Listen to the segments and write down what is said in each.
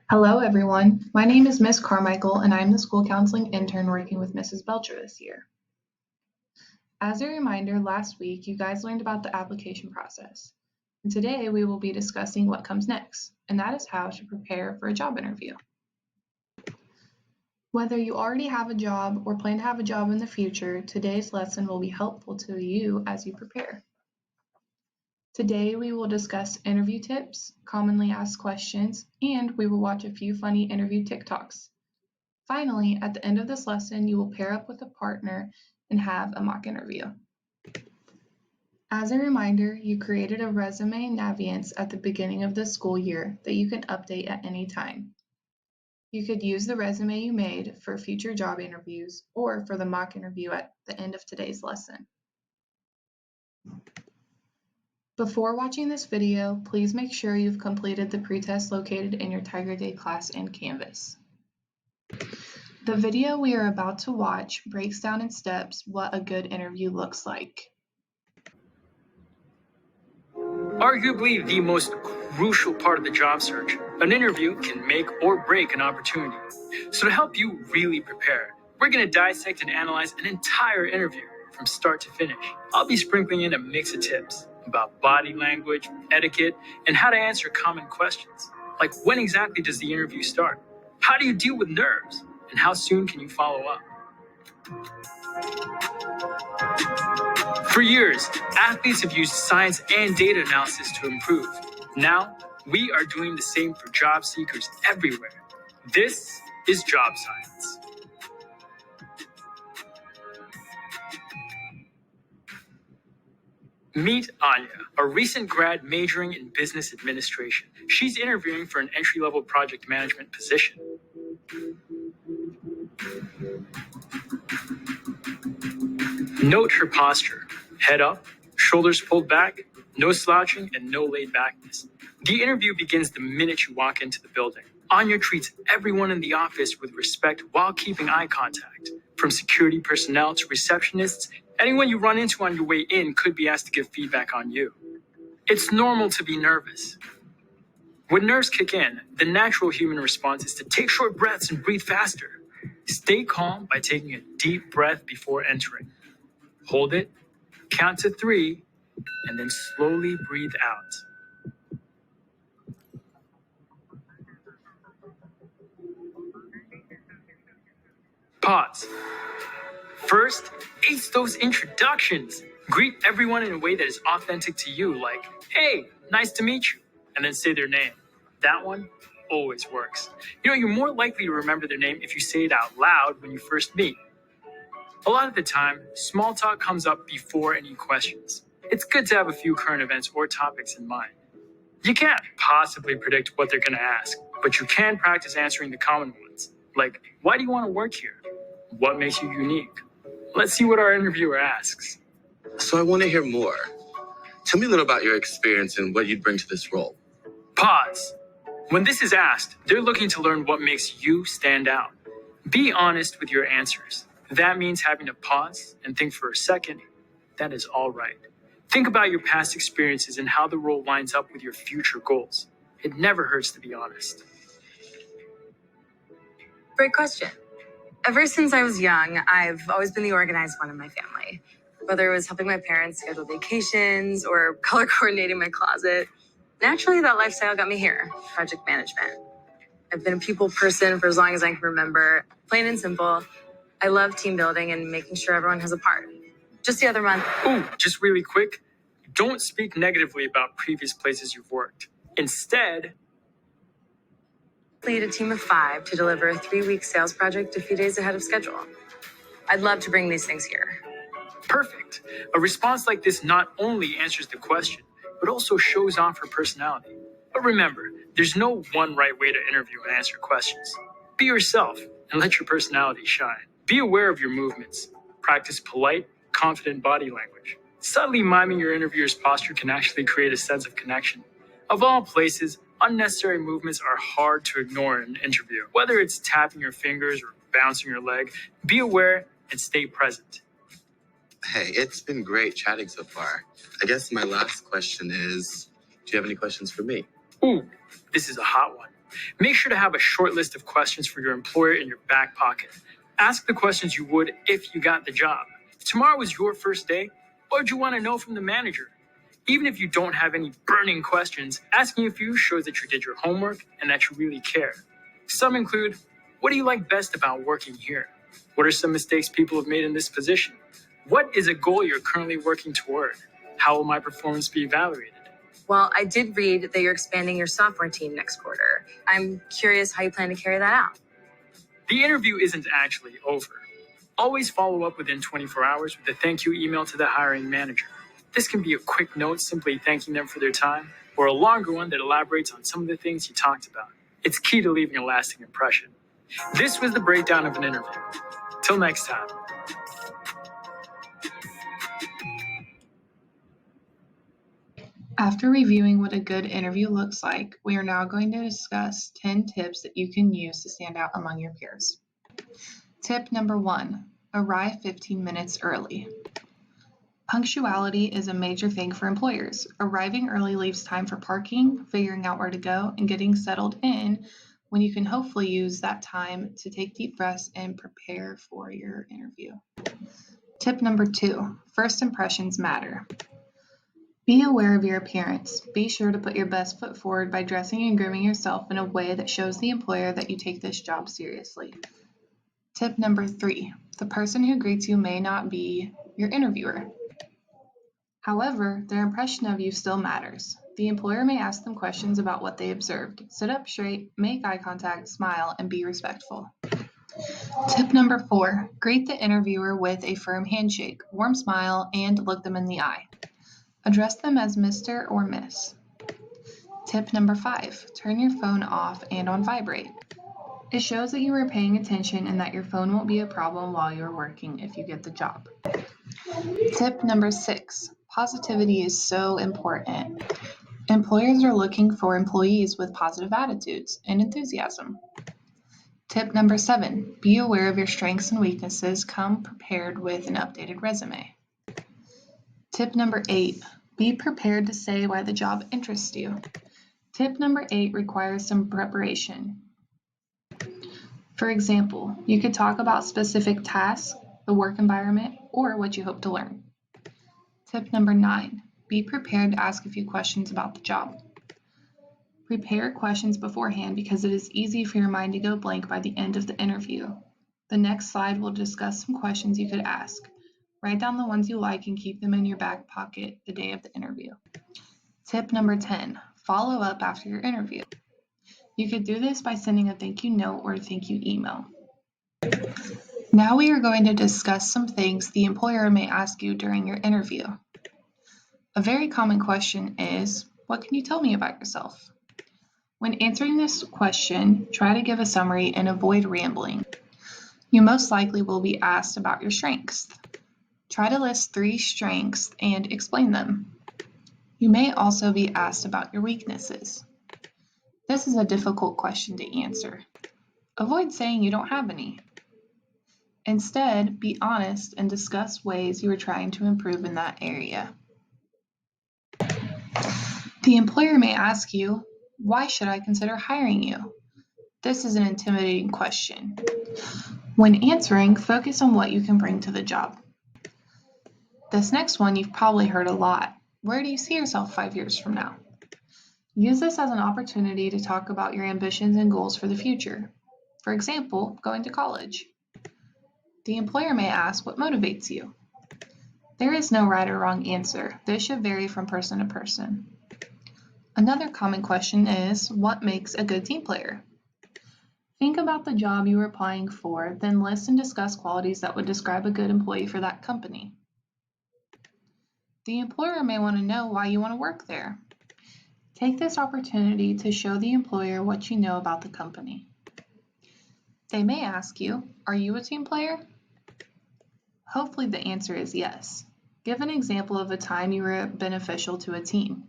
Hello, everyone. My name is Miss Carmichael, and I am the school counseling intern working with Mrs. Belcher this year. As a reminder, last week you guys learned about the application process. And today we will be discussing what comes next, and that is how to prepare for a job interview. Whether you already have a job or plan to have a job in the future, today's lesson will be helpful to you as you prepare. Today we will discuss interview tips, commonly asked questions, and we will watch a few funny interview TikToks. Finally, at the end of this lesson, you will pair up with a partner and have a mock interview. As a reminder, you created a resume Naviance at the beginning of the school year that you can update at any time. You could use the resume you made for future job interviews or for the mock interview at the end of today's lesson. Before watching this video, please make sure you've completed the pretest located in your Tiger Day class in Canvas. The video we are about to watch breaks down in steps what a good interview looks like. Arguably the most crucial part of the job search, an interview can make or break an opportunity. So to help you really prepare, we're going to dissect and analyze an entire interview from start to finish. I'll be sprinkling in a mix of tips about body language, etiquette, and how to answer common questions. Like, when exactly does the interview start? How do you deal with nerves? And how soon can you follow up? For years, athletes have used science and data analysis to improve. Now, we are doing the same for job seekers everywhere. This is Job Science. Meet Anya, a recent grad majoring in business administration. She's interviewing for an entry-level project management position. Note her posture. Head up, shoulders pulled back, no slouching, and no laid backness. The interview begins the minute you walk into the building. Anya treats everyone in the office with respect while keeping eye contact. From security personnel to receptionists, anyone you run into on your way in could be asked to give feedback on you. It's normal to be nervous. When nerves kick in, the natural human response is to take short breaths and breathe faster. Stay calm by taking a deep breath before entering. Hold it, count to 3, and then slowly breathe out. Pause. First, ace those introductions. Greet everyone in a way that is authentic to you, like, "Hey, nice to meet you," and then say their name. That one always works. You know, you're more likely to remember their name if you say it out loud when you first meet. A lot of the time, small talk comes up before any questions. It's good to have a few current events or topics in mind. You can't possibly predict what they're going to ask, but you can practice answering the common ones, like, why do you want to work here? What makes you unique? Let's see what our interviewer asks. So I want to hear more. Tell me a little about your experience and what you'd bring to this role. Pause. When this is asked, they're looking to learn what makes you stand out. Be honest with your answers. That means having to pause and think for a second. That is all right. Think about your past experiences and how the role lines up with your future goals. It never hurts to be honest. Great question. Ever since I was young, I've always been the organized one in my family. Whether it was helping my parents schedule vacations or color coordinating my closet, naturally that lifestyle got me here, project management. I've been a people person for as long as I can remember. Plain and simple, I love team building and making sure everyone has a part. Just the other month. Ooh, just really quick, don't speak negatively about previous places you've worked. Instead, Lead a team of 5 to deliver a 3-week sales project a few days ahead of schedule. I'd love to bring these things here. perfect. A response like this not only answers the question, but also shows off her personality. But remember, there's no one right way to interview and answer questions. Be yourself and let your personality shine. Be aware of your movements. Practice polite, confident body language. Subtly miming your interviewer's posture can actually create a sense of connection. Of all places, unnecessary movements are hard to ignore in an interview. Whether it's tapping your fingers or bouncing your leg, be aware and stay present. Hey, it's been great chatting so far. I guess my last question is, do you have any questions for me? Ooh, this is a hot one. Make sure to have a short list of questions for your employer in your back pocket. Ask the questions you would if you got the job. If tomorrow was your first day, what would you want to know from the manager? Even if you don't have any burning questions, asking a few shows that you did your homework and that you really care. Some include, what do you like best about working here? What are some mistakes people have made in this position? What is a goal you're currently working toward? How will my performance be evaluated? Well, I did read that you're expanding your software team next quarter. I'm curious how you plan to carry that out. The interview isn't actually over. Always follow up within 24 hours with a thank you email to the hiring manager. This can be a quick note simply thanking them for their time, or a longer one that elaborates on some of the things you talked about. It's key to leaving a lasting impression. This was the breakdown of an interview. Till next time. After reviewing what a good interview looks like, we are now going to discuss 10 tips that you can use to stand out among your peers. Tip number 1, arrive 15 minutes early. Punctuality is a major thing for employers. Arriving early leaves time for parking, figuring out where to go, and getting settled in when you can hopefully use that time to take deep breaths and prepare for your interview. Tip number 2, first impressions matter. Be aware of your appearance. Be sure to put your best foot forward by dressing and grooming yourself in a way that shows the employer that you take this job seriously. Tip number 3, the person who greets you may not be your interviewer. However, their impression of you still matters. The employer may ask them questions about what they observed. Sit up straight, make eye contact, smile, and be respectful. Tip number 4, greet the interviewer with a firm handshake, warm smile, and look them in the eye. Address them as Mr. or Miss. Tip number 5, turn your phone off and on vibrate. It shows that you are paying attention and that your phone won't be a problem while you're working if you get the job. Tip number 6, positivity is so important. Employers are looking for employees with positive attitudes and enthusiasm. Tip number 7, be aware of your strengths and weaknesses. Come prepared with an updated resume. Tip number 8, be prepared to say why the job interests you. Tip number 8 requires some preparation. For example, you could talk about specific tasks, the work environment, or what you hope to learn. Tip number 9, be prepared to ask a few questions about the job. Prepare questions beforehand because it is easy for your mind to go blank by the end of the interview. The next slide will discuss some questions you could ask. Write down the ones you like and keep them in your back pocket the day of the interview. Tip number 10, follow up after your interview. You could do this by sending a thank you note or a thank you email. Now we are going to discuss some things the employer may ask you during your interview. A very common question is, what can you tell me about yourself? When answering this question, try to give a summary and avoid rambling. You most likely will be asked about your strengths. Try to list 3 strengths and explain them. You may also be asked about your weaknesses. This is a difficult question to answer. Avoid saying you don't have any. Instead, be honest and discuss ways you are trying to improve in that area. The employer may ask you, why should I consider hiring you? This is an intimidating question. When answering, focus on what you can bring to the job. This next one you've probably heard a lot. Where do you see yourself 5 years from now? Use this as an opportunity to talk about your ambitions and goals for the future. For example, going to college. The employer may ask, what motivates you? There is no right or wrong answer. This should vary from person to person. Another common question is, what makes a good team player? Think about the job you are applying for, then list and discuss qualities that would describe a good employee for that company. The employer may want to know why you want to work there. Take this opportunity to show the employer what you know about the company. They may ask you, are you a team player? Hopefully the answer is yes. Give an example of a time you were beneficial to a team,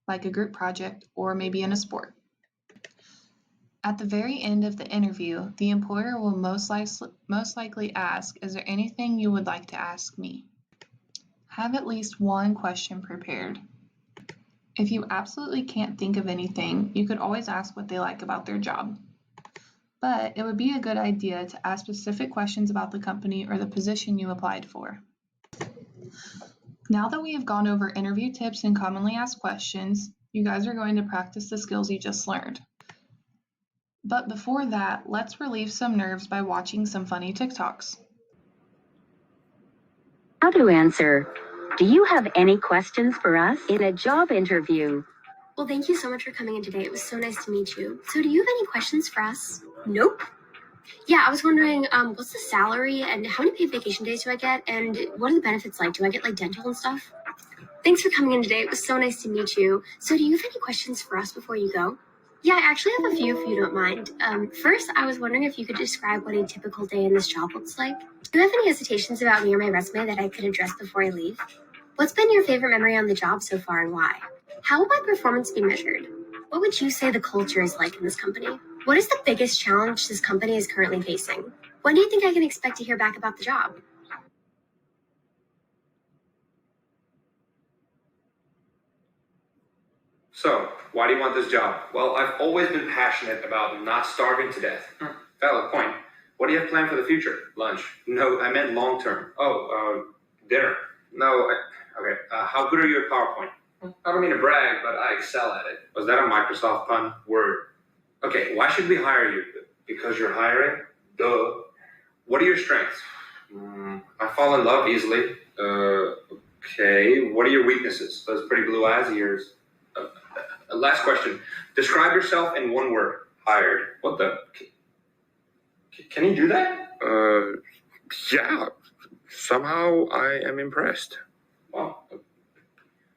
like a group project or maybe in a sport. At the very end of the interview, the employer will most likely ask, is there anything you would like to ask me? Have at least one question prepared. If you absolutely can't think of anything, you could always ask what they like about their job. But it would be a good idea to ask specific questions about the company or the position you applied for. Now that we have gone over interview tips and commonly asked questions, you guys are going to practice the skills you just learned. But before that, let's relieve some nerves by watching some funny TikToks. How to answer. Do you have any questions for us in a job interview? Well, thank you so much for coming in today. It was so nice to meet you. So do you have any questions for us? Nope. Yeah, I was wondering, what's the salary and how many paid vacation days do I get? And what are the benefits like? Do I get like dental and stuff? Thanks for coming in today. It was so nice to meet you. So do you have any questions for us before you go? Yeah, I actually have a few if you don't mind. First, I was wondering if you could describe what a typical day in this job looks like. Do you have any hesitations about me or my resume that I could address before I leave? What's been your favorite memory on the job so far and why? How will my performance be measured? What would you say the culture is like in this company? What is the biggest challenge this company is currently facing? When do you think I can expect to hear back about the job? So, why do you want this job? Well, I've always been passionate about not starving to death. Valid point. What do you have planned for the future? Lunch. No, I meant long term. Dinner. No, okay. How good are you at PowerPoint? I don't mean to brag, but I excel at it. Was that a Microsoft pun? Word. Okay, why should we hire you? Because you're hiring? Duh. What are your strengths? I fall in love easily. Okay. What are your weaknesses? Those pretty blue eyes of yours. Last question. Describe yourself in one word. Hired. What the? Can you do that? Yeah. Somehow I am impressed. Well,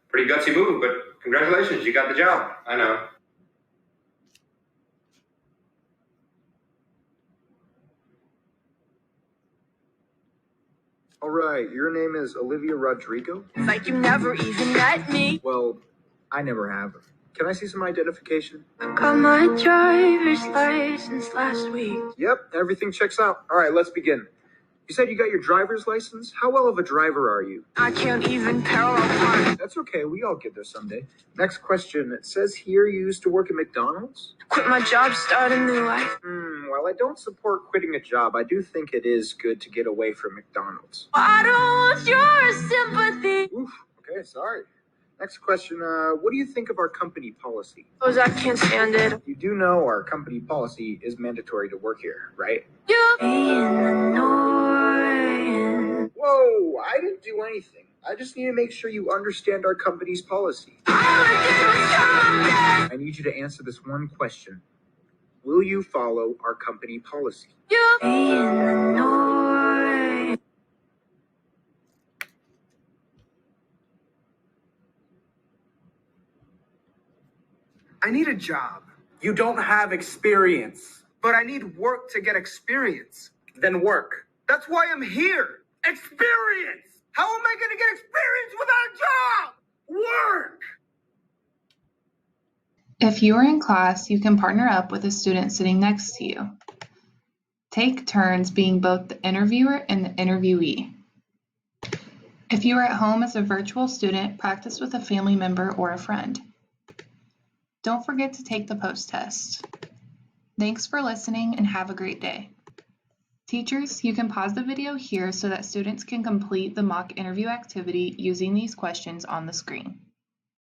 pretty gutsy move, but congratulations, you got the job. I know. All right, your name is Olivia Rodrigo? Like you never even met me. Well, I never have. Can I see some identification? Got my driver's license last week. Yep, everything checks out. All right, let's begin. You said you got your driver's license? How well of a driver are you? I can't even parallel park. That's okay, we all get there someday. Next question. It says here you used to work at McDonald's? Quit my job, start a new life. While I don't support quitting a job, I do think it is good to get away from McDonald's. I don't want your sympathy. Oof, okay, sorry. Next question, what do you think of our company policy? Cause I can't stand it. You do know our company policy is mandatory to work here, right? You being annoying. Whoa, I didn't do anything. I just need to make sure you understand our company's policy. I need you to answer this one question. Will you follow our company policy? You being annoying. I need a job. You don't have experience. But I need work to get experience. Then work. That's why I'm here. Experience! How am I going to get experience without a job? Work! If you are in class, you can partner up with a student sitting next to you. Take turns being both the interviewer and the interviewee. If you are at home as a virtual student, practice with a family member or a friend. Don't forget to take the post test. Thanks for listening and have a great day. Teachers, you can pause the video here so that students can complete the mock interview activity using these questions on the screen.